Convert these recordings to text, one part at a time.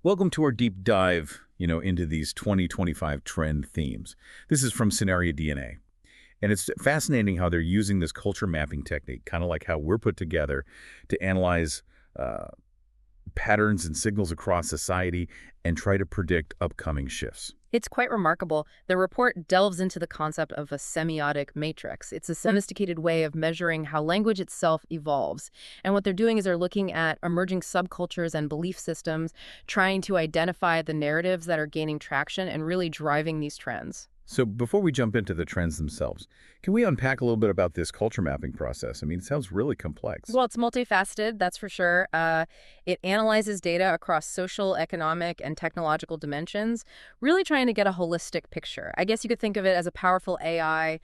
Welcome to our deep dive, into these 2025 trend themes. This is from Scenario DNA. And it's fascinating how they're using this culture mapping technique, kind of like how we're put together to analyze uh, patterns and signals across society and try to predict upcoming shifts. It's quite remarkable. The report delves into the concept of a semiotic matrix. It's a sophisticated way of measuring how language itself evolves. And what they're doing is they're looking at emerging subcultures and belief systems, trying to identify the narratives that are gaining traction and really driving these trends. So before we jump into the trends themselves, can we unpack a little bit about this culture mapping process? I mean, it sounds really complex. Well, it's multifaceted, that's for sure. It analyzes data across social, economic, and technological dimensions, really trying to get a holistic picture. I guess you could think of it as a powerful AI,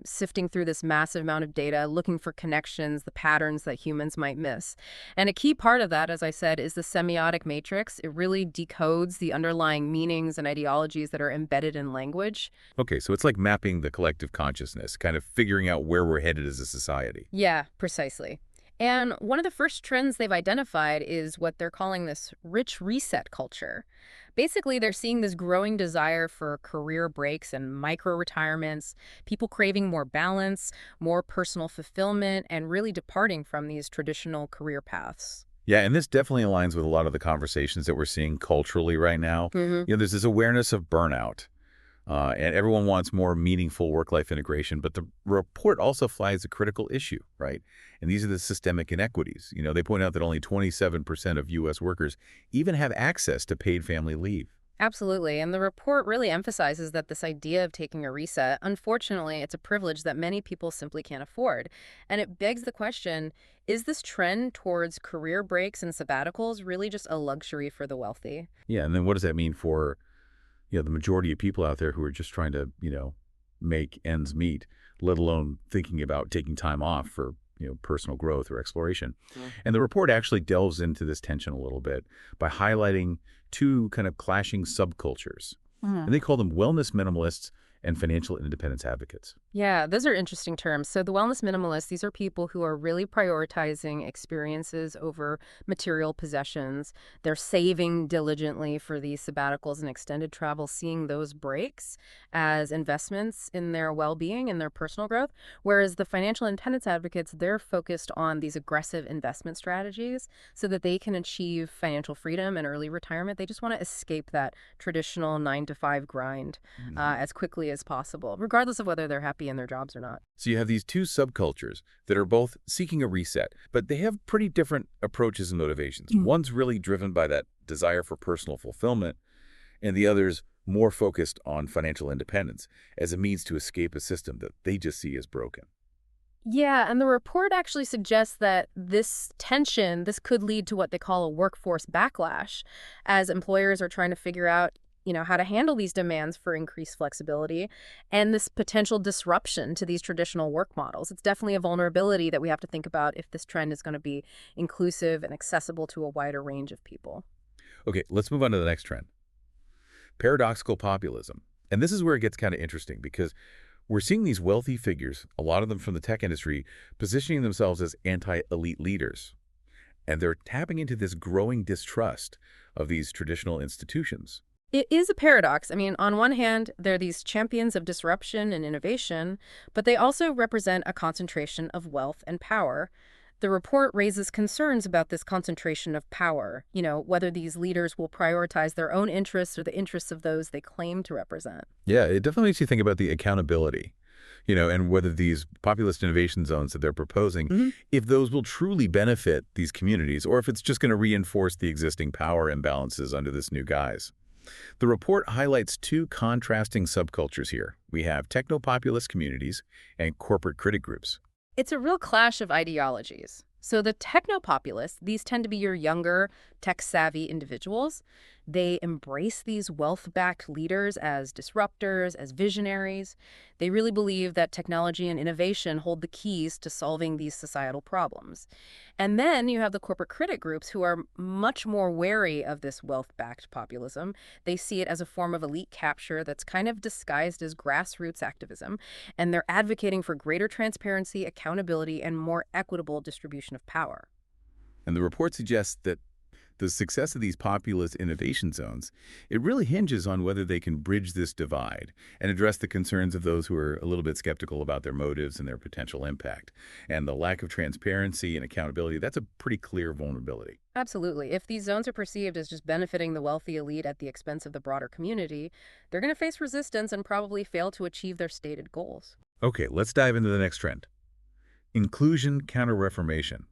sifting through this massive amount of data, looking for connections, the patterns that humans might miss. And a key part of that, as I said, is the semiotic matrix. It really decodes the underlying meanings and ideologies that are embedded in language. Okay, so it's like mapping the collective consciousness, kind of figuring out where we're headed as a society. Yeah, precisely. And one of the first trends they've identified is what they're calling this rich reset culture. Basically, they're seeing this growing desire for career breaks and micro retirements, people craving more balance, more personal fulfillment, and really departing from these traditional career paths. Yeah, and this definitely aligns with a lot of the conversations that we're seeing culturally right now. Hmm. There's this awareness of burnout, and everyone wants more meaningful work-life integration. But the report also flags a critical issue, right? And these are the systemic inequities. They point out that only 27% of U.S. workers even have access to paid family leave. Absolutely. And the report really emphasizes that this idea of taking a reset, unfortunately, it's a privilege that many people simply can't afford. And it begs the question, is this trend towards career breaks and sabbaticals really just a luxury for the wealthy? Yeah, and then what does that mean for, the majority of people out there who are just trying to, make ends meet, let alone thinking about taking time off for, personal growth or exploration. Mm. And the report actually delves into this tension a little bit by highlighting two kind of clashing subcultures. And they call them wellness minimalists and financial independence advocates. Yeah, those are interesting terms. So the wellness minimalists, these are people who are really prioritizing experiences over material possessions. They're saving diligently for these sabbaticals and extended travel, seeing those breaks as investments in their well-being and their personal growth. Whereas the financial independence advocates, they're focused on these aggressive investment strategies so that they can achieve financial freedom and early retirement. They just want to escape that traditional 9 to 5 grind as quickly as possible, regardless of whether they're happy in their jobs or not. So you have these two subcultures that are both seeking a reset, but they have pretty different approaches and motivations. One's really driven by that desire for personal fulfillment, and the other's more focused on financial independence as a means to escape a system that they just see as broken. Yeah, and the report actually suggests that this tension, this could lead to what they call a workforce backlash, as employers are trying to figure out how to handle these demands for increased flexibility and this potential disruption to these traditional work models. It's definitely a vulnerability that we have to think about if this trend is going to be inclusive and accessible to a wider range of people. Okay, let's move on to the next trend. Paradoxical populism. And this is where it gets kind of interesting because we're seeing these wealthy figures, a lot of them from the tech industry, positioning themselves as anti-elite leaders. And they're tapping into this growing distrust of these traditional institutions. It is a paradox. I mean, on one hand, they're these champions of disruption and innovation, but they also represent a concentration of wealth and power. The report raises concerns about this concentration of power, whether these leaders will prioritize their own interests or the interests of those they claim to represent. Yeah, it definitely makes you think about the accountability, and whether these populist innovation zones that they're proposing, if those will truly benefit these communities or if it's just going to reinforce the existing power imbalances under this new guise. The report highlights two contrasting subcultures here. We have techno-populist communities and corporate critic groups. It's a real clash of ideologies. So the techno-populists, these tend to be your younger, tech-savvy individuals. They embrace these wealth-backed leaders as disruptors, as visionaries. They really believe that technology and innovation hold the keys to solving these societal problems. And then you have the corporate critic groups who are much more wary of this wealth-backed populism. They see it as a form of elite capture that's kind of disguised as grassroots activism, and they're advocating for greater transparency, accountability, and more equitable distribution of power. And the report suggests that The success of these populist innovation zones, it really hinges on whether they can bridge this divide and address the concerns of those who are a little bit skeptical about their motives and their potential impact. And the lack of transparency and accountability, that's a pretty clear vulnerability. Absolutely. If these zones are perceived as just benefiting the wealthy elite at the expense of the broader community, they're going to face resistance and probably fail to achieve their stated goals. Okay, let's dive into the next trend. Inclusion Counter-Reformation.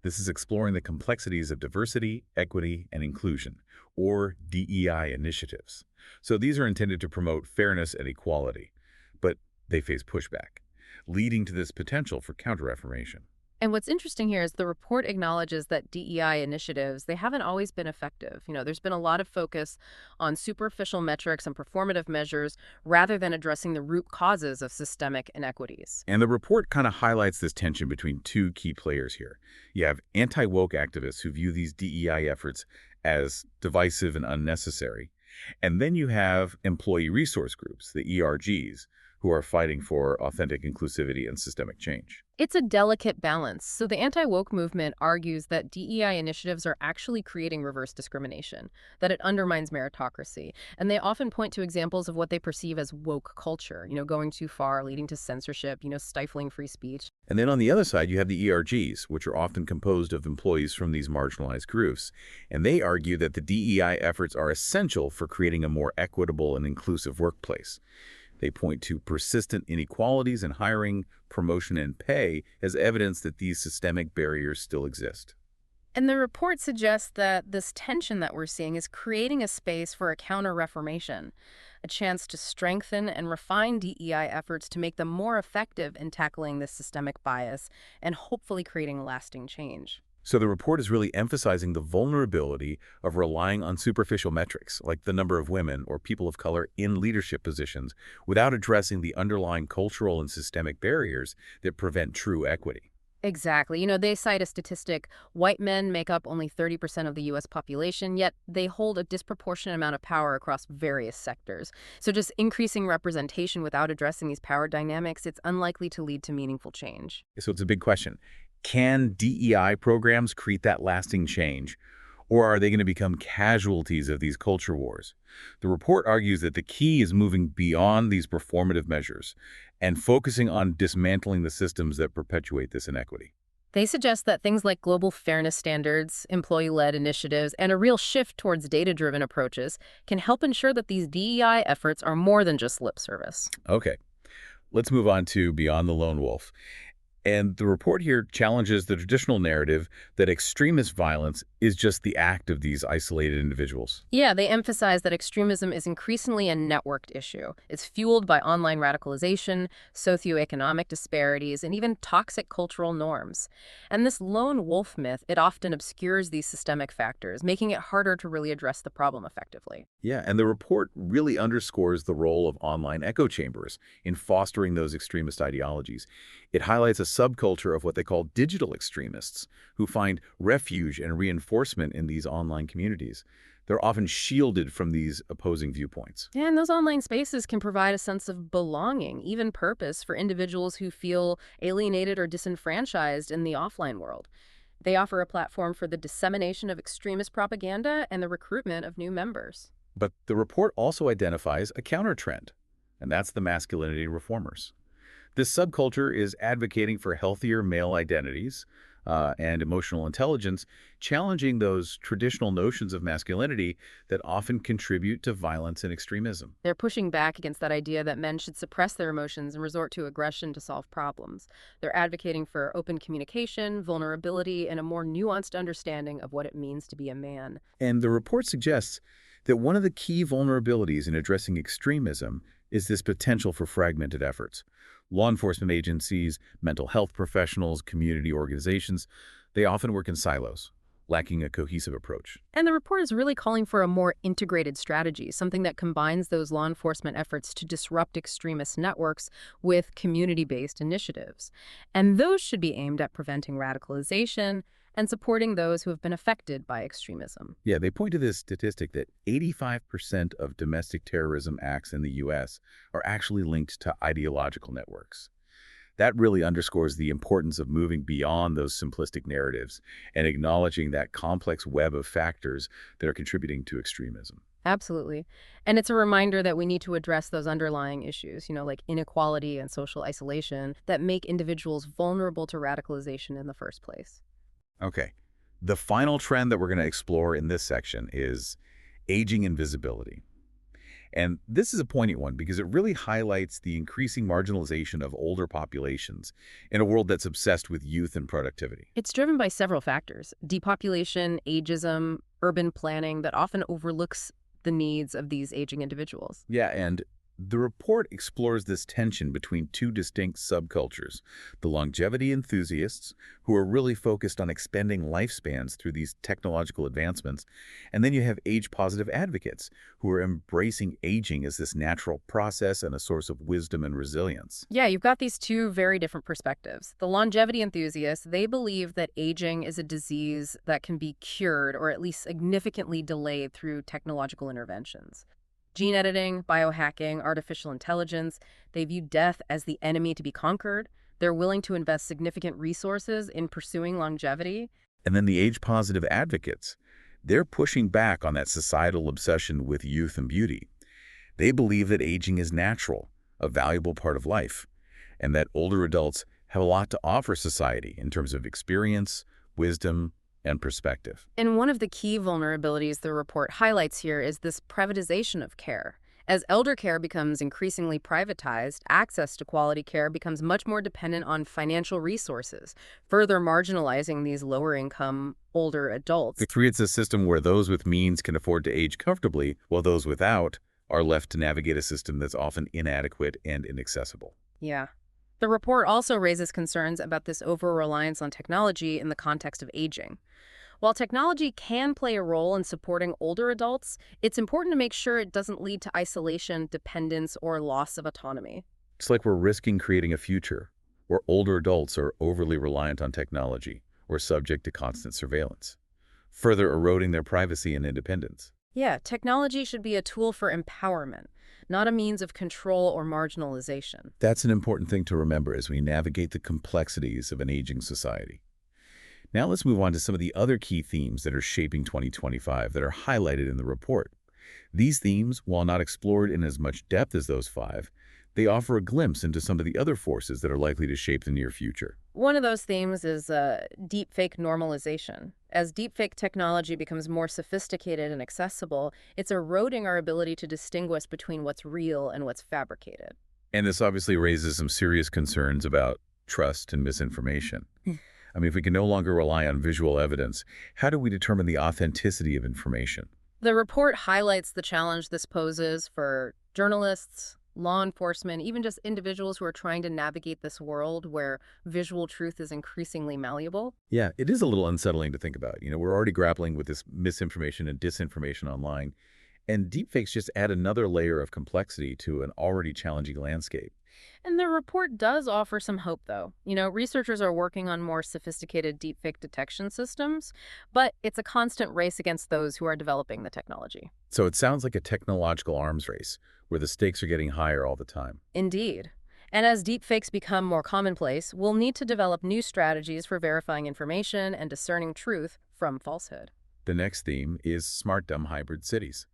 This is exploring the complexities of diversity, equity, and inclusion, or DEI initiatives. So these are intended to promote fairness and equality, but they face pushback, leading to this potential for counter-reformation. And what's interesting here is the report acknowledges that DEI initiatives, they haven't always been effective. There's been a lot of focus on superficial metrics and performative measures rather than addressing the root causes of systemic inequities. And the report kind of highlights this tension between two key players here. You have anti-woke activists who view these DEI efforts as divisive and unnecessary. And then you have employee resource groups, the ERGs, who are fighting for authentic inclusivity and systemic change. It's a delicate balance. So the anti-woke movement argues that DEI initiatives are actually creating reverse discrimination, that it undermines meritocracy. And they often point to examples of what they perceive as woke culture, going too far, leading to censorship, stifling free speech. And then on the other side, you have the ERGs, which are often composed of employees from these marginalized groups. And they argue that the DEI efforts are essential for creating a more equitable and inclusive workplace. They point to persistent inequalities in hiring, promotion, and pay as evidence that these systemic barriers still exist. And the report suggests that this tension that we're seeing is creating a space for a counter-reformation, a chance to strengthen and refine DEI efforts to make them more effective in tackling this systemic bias and hopefully creating lasting change. So the report is really emphasizing the vulnerability of relying on superficial metrics, like the number of women or people of color in leadership positions, without addressing the underlying cultural and systemic barriers that prevent true equity. Exactly. They cite a statistic: white men make up only 30% of the U.S. population, yet they hold a disproportionate amount of power across various sectors. So just increasing representation without addressing these power dynamics, it's unlikely to lead to meaningful change. So it's a big question. Can DEI programs create that lasting change, or are they going to become casualties of these culture wars? The report argues that the key is moving beyond these performative measures and focusing on dismantling the systems that perpetuate this inequity. They suggest that things like global fairness standards, employee-led initiatives, and a real shift towards data-driven approaches can help ensure that these DEI efforts are more than just lip service. Okay, let's move on to Beyond the Lone Wolf. And the report here challenges the traditional narrative that extremist violence is just the act of these isolated individuals. Yeah, they emphasize that extremism is increasingly a networked issue. It's fueled by online radicalization, socioeconomic disparities, and even toxic cultural norms. And this lone wolf myth, it often obscures these systemic factors, making it harder to really address the problem effectively. Yeah, and the report really underscores the role of online echo chambers in fostering those extremist ideologies. It highlights a subculture of what they call digital extremists who find refuge and reinforcement in these online communities. They're often shielded from these opposing viewpoints. And those online spaces can provide a sense of belonging, even purpose, for individuals who feel alienated or disenfranchised in the offline world. They offer a platform for the dissemination of extremist propaganda and the recruitment of new members. But the report also identifies a counter-trend, and that's the masculinity reformers. This subculture is advocating for healthier male identities and emotional intelligence, challenging those traditional notions of masculinity that often contribute to violence and extremism. They're pushing back against that idea that men should suppress their emotions and resort to aggression to solve problems. They're advocating for open communication, vulnerability, and a more nuanced understanding of what it means to be a man. And the report suggests that one of the key vulnerabilities in addressing extremism is this potential for fragmented efforts. Law enforcement agencies, mental health professionals, community organizations, they often work in silos, lacking a cohesive approach. And the report is really calling for a more integrated strategy, something that combines those law enforcement efforts to disrupt extremist networks with community-based initiatives. And those should be aimed at preventing radicalization and supporting those who have been affected by extremism. Yeah, they point to this statistic that 85% of domestic terrorism acts in the U.S. are actually linked to ideological networks. That really underscores the importance of moving beyond those simplistic narratives and acknowledging that complex web of factors that are contributing to extremism. Absolutely. And it's a reminder that we need to address those underlying issues, like inequality and social isolation that make individuals vulnerable to radicalization in the first place. Okay. The final trend that we're going to explore in this section is aging invisibility. And this is a poignant one because it really highlights the increasing marginalization of older populations in a world that's obsessed with youth and productivity. It's driven by several factors: depopulation, ageism, urban planning that often overlooks the needs of these aging individuals. Yeah, and the report explores this tension between two distinct subcultures: the longevity enthusiasts, who are really focused on expanding lifespans through these technological advancements, and then you have age-positive advocates, who are embracing aging as this natural process and a source of wisdom and resilience. Yeah, you've got these two very different perspectives. The longevity enthusiasts, they believe that aging is a disease that can be cured or at least significantly delayed through technological interventions. Gene editing, biohacking, artificial intelligence, they view death as the enemy to be conquered. They're willing to invest significant resources in pursuing longevity. And then the age-positive advocates, they're pushing back on that societal obsession with youth and beauty. They believe that aging is natural, a valuable part of life, and that older adults have a lot to offer society in terms of experience, wisdom, and perspective. And one of the key vulnerabilities the report highlights here is this privatization of care. As elder care becomes increasingly privatized, access to quality care becomes much more dependent on financial resources, further marginalizing these lower-income older adults. It creates a system where those with means can afford to age comfortably, while those without are left to navigate a system that's often inadequate and inaccessible. Yeah. The report also raises concerns about this over-reliance on technology in the context of aging. While technology can play a role in supporting older adults, it's important to make sure it doesn't lead to isolation, dependence, or loss of autonomy. It's like we're risking creating a future where older adults are overly reliant on technology or subject to constant surveillance, further eroding their privacy and independence. Yeah, technology should be a tool for empowerment, not a means of control or marginalization. That's an important thing to remember as we navigate the complexities of an aging society. Now let's move on to some of the other key themes that are shaping 2025 that are highlighted in the report. These themes, while not explored in as much depth as those five, they offer a glimpse into some of the other forces that are likely to shape the near future. One of those themes is deepfake normalization. As deepfake technology becomes more sophisticated and accessible, it's eroding our ability to distinguish between what's real and what's fabricated. And this obviously raises some serious concerns about trust and misinformation. I mean, if we can no longer rely on visual evidence, how do we determine the authenticity of information? The report highlights the challenge this poses for journalists, law enforcement, even just individuals who are trying to navigate this world where visual truth is increasingly malleable. Yeah, it is a little unsettling to think about. We're already grappling with this misinformation and disinformation online, and deepfakes just add another layer of complexity to an already challenging landscape. And the report does offer some hope, though. Researchers are working on more sophisticated deepfake detection systems, but it's a constant race against those who are developing the technology. So it sounds like a technological arms race, where the stakes are getting higher all the time. Indeed. And as deepfakes become more commonplace, we'll need to develop new strategies for verifying information and discerning truth from falsehood. The next theme is smart dumb hybrid cities.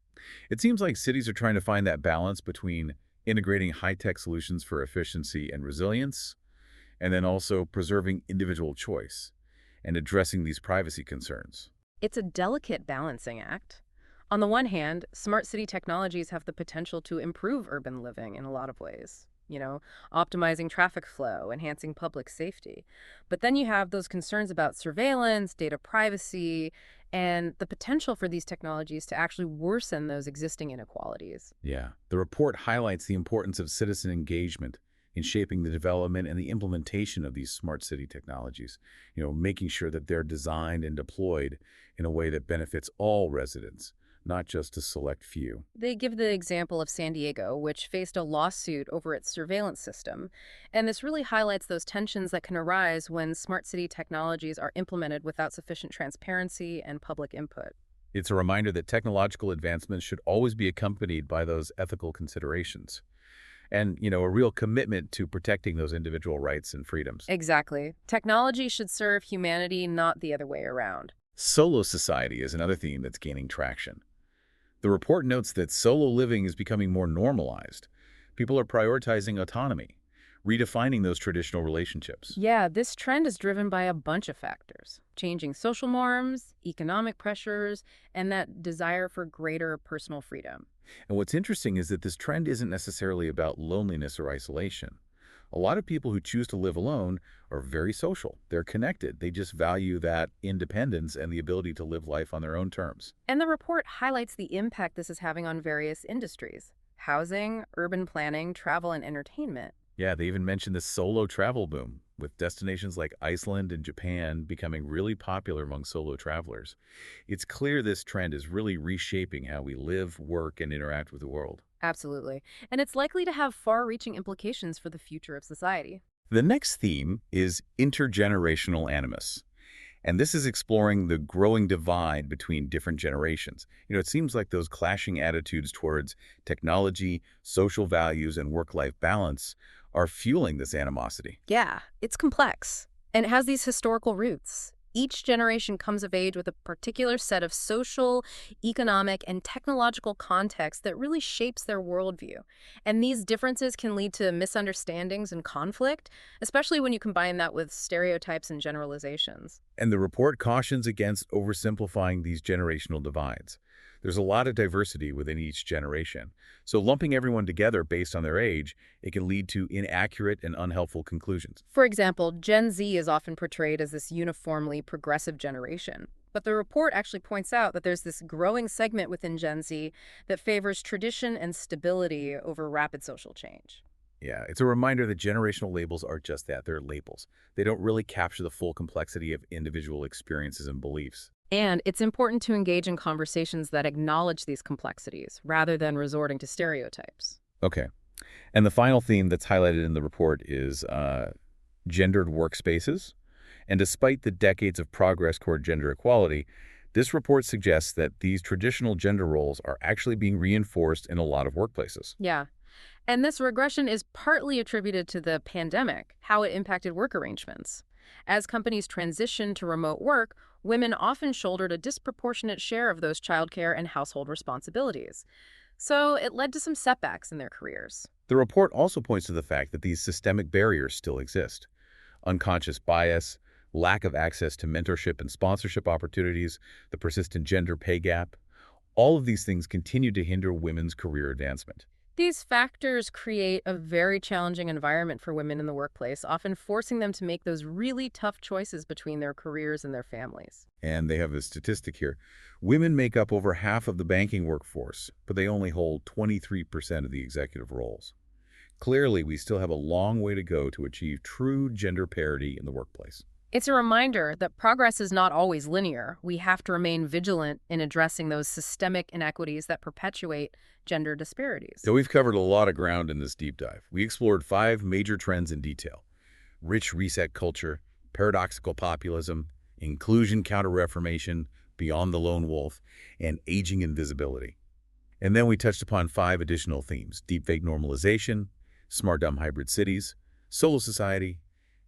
It seems like cities are trying to find that balance between integrating high-tech solutions for efficiency and resilience, and then also preserving individual choice and addressing these privacy concerns. It's a delicate balancing act. On the one hand, smart city technologies have the potential to improve urban living in a lot of ways, optimizing traffic flow, enhancing public safety. But then you have those concerns about surveillance, data privacy, and the potential for these technologies to actually worsen those existing inequalities. Yeah. The report highlights the importance of citizen engagement in shaping the development and the implementation of these smart city technologies, making sure that they're designed and deployed in a way that benefits all residents, not just a select few. They give the example of San Diego, which faced a lawsuit over its surveillance system. And this really highlights those tensions that can arise when smart city technologies are implemented without sufficient transparency and public input. It's a reminder that technological advancements should always be accompanied by those ethical considerations. and, a real commitment to protecting those individual rights and freedoms. Exactly. Technology should serve humanity, not the other way around. Solo society is another theme that's gaining traction. The report notes that solo living is becoming more normalized. People are prioritizing autonomy, redefining those traditional relationships. Yeah, this trend is driven by a bunch of factors: changing social norms, economic pressures, and that desire for greater personal freedom. And what's interesting is that this trend isn't necessarily about loneliness or isolation. A lot of people who choose to live alone are very social. They're connected. They just value that independence and the ability to live life on their own terms. And the report highlights the impact this is having on various industries: housing, urban planning, travel, and entertainment. Yeah, they even mentioned the solo travel boom, with destinations like Iceland and Japan becoming really popular among solo travelers. It's clear this trend is really reshaping how we live, work, and interact with the world. Absolutely. And it's likely to have far-reaching implications for the future of society. The next theme is intergenerational animus. And this is exploring the growing divide between different generations. It seems like those clashing attitudes towards technology, social values, and work-life balance are fueling this animosity. Yeah, it's complex, and it has these historical roots. Each generation comes of age with a particular set of social, economic, and technological context that really shapes their worldview. And these differences can lead to misunderstandings and conflict, especially when you combine that with stereotypes and generalizations. And the report cautions against oversimplifying these generational divides. There's a lot of diversity within each generation. So lumping everyone together based on their age, it can lead to inaccurate and unhelpful conclusions. For example, Gen Z is often portrayed as this uniformly progressive generation. But the report actually points out that there's this growing segment within Gen Z that favors tradition and stability over rapid social change. Yeah, it's a reminder that generational labels are just that. They're labels. They don't really capture the full complexity of individual experiences and beliefs. And it's important to engage in conversations that acknowledge these complexities rather than resorting to stereotypes. Okay. And the final theme that's highlighted in the report is gendered workspaces. And despite the decades of progress toward gender equality, this report suggests that these traditional gender roles are actually being reinforced in a lot of workplaces. Yeah. And this regression is partly attributed to the pandemic, how it impacted work arrangements. As companies transitioned to remote work, women often shouldered a disproportionate share of those childcare and household responsibilities. So it led to some setbacks in their careers. The report also points to the fact that these systemic barriers still exist. Unconscious bias, lack of access to mentorship and sponsorship opportunities, the persistent gender pay gap, all of these things continue to hinder women's career advancement. These factors create a very challenging environment for women in the workplace, often forcing them to make those really tough choices between their careers and their families. And they have a statistic here. Women make up over half of the banking workforce, but they only hold 23% of the executive roles. Clearly, we still have a long way to go to achieve true gender parity in the workplace. It's a reminder that progress is not always linear. We have to remain vigilant in addressing those systemic inequities that perpetuate gender disparities. So we've covered a lot of ground in this deep dive. We explored 5 major trends in detail: rich reset culture, paradoxical populism, inclusion counter-reformation, beyond the lone wolf, and aging invisibility. And then we touched upon 5 additional themes: deepfake normalization, smart dumb hybrid cities, solo society,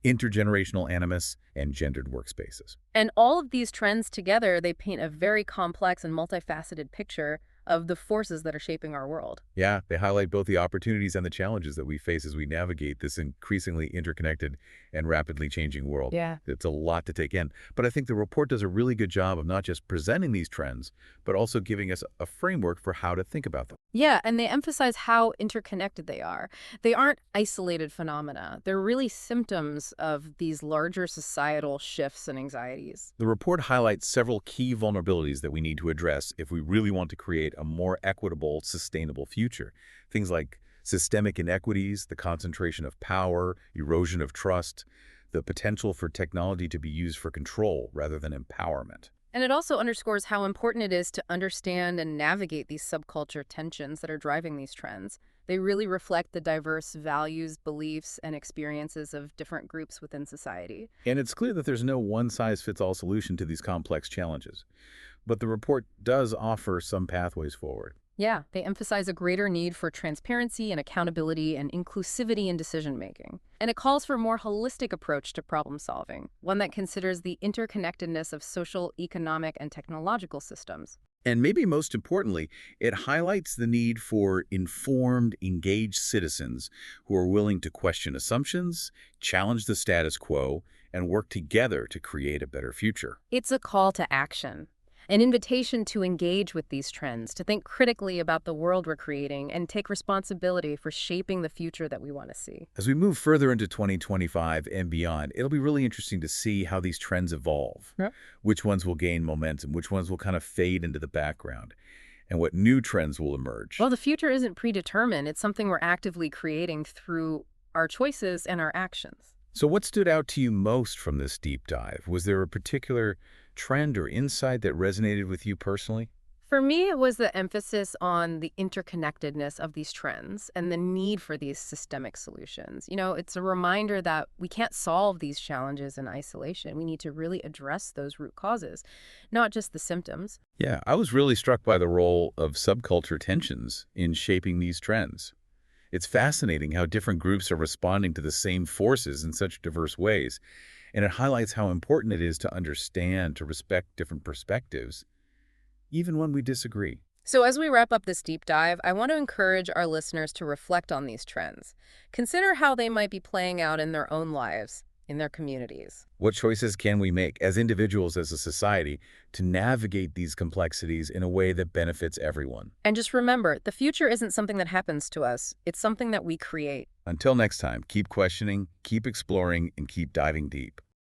intergenerational animus, and gendered workspaces. And all of these trends together, they paint a very complex and multifaceted picture of the forces that are shaping our world. Yeah, they highlight both the opportunities and the challenges that we face as we navigate this increasingly interconnected and rapidly changing world. Yeah. It's a lot to take in. But I think the report does a really good job of not just presenting these trends, but also giving us a framework for how to think about them. Yeah, and they emphasize how interconnected they are. They aren't isolated phenomena. They're really symptoms of these larger societal shifts and anxieties. The report highlights several key vulnerabilities that we need to address if we really want to create a more equitable, sustainable future. Things like systemic inequities, the concentration of power, erosion of trust, the potential for technology to be used for control rather than empowerment. And it also underscores how important it is to understand and navigate these subculture tensions that are driving these trends. They really reflect the diverse values, beliefs, and experiences of different groups within society. And it's clear that there's no one-size-fits-all solution to these complex challenges. But the report does offer some pathways forward. Yeah, they emphasize a greater need for transparency and accountability and inclusivity in decision-making. And it calls for a more holistic approach to problem solving, one that considers the interconnectedness of social, economic, and technological systems. And maybe most importantly, it highlights the need for informed, engaged citizens who are willing to question assumptions, challenge the status quo, and work together to create a better future. It's a call to action, an invitation to engage with these trends, to think critically about the world we're creating, and take responsibility for shaping the future that we want to see. As we move further into 2025 and beyond, it'll be really interesting to see how these trends evolve, Yep. which ones will gain momentum, which ones will kind of fade into the background, and what new trends will emerge. Well, the future isn't predetermined. It's something we're actively creating through our choices and our actions. So what stood out to you most from this deep dive? Was there a particular trend or insight that resonated with you personally? For me, it was the emphasis on the interconnectedness of these trends and the need for these systemic solutions. It's a reminder that we can't solve these challenges in isolation. We need to really address those root causes, not just the symptoms. Yeah, I was really struck by the role of subculture tensions in shaping these trends. It's fascinating how different groups are responding to the same forces in such diverse ways, and it highlights how important it is to understand, to respect different perspectives, even when we disagree. So, as we wrap up this deep dive, I want to encourage our listeners to reflect on these trends. Consider how they might be playing out in their own lives, in their communities. What choices can we make as individuals, as a society, to navigate these complexities in a way that benefits everyone? And just remember, the future isn't something that happens to us, it's something that we create. Until next time, keep questioning, keep exploring, and keep diving deep.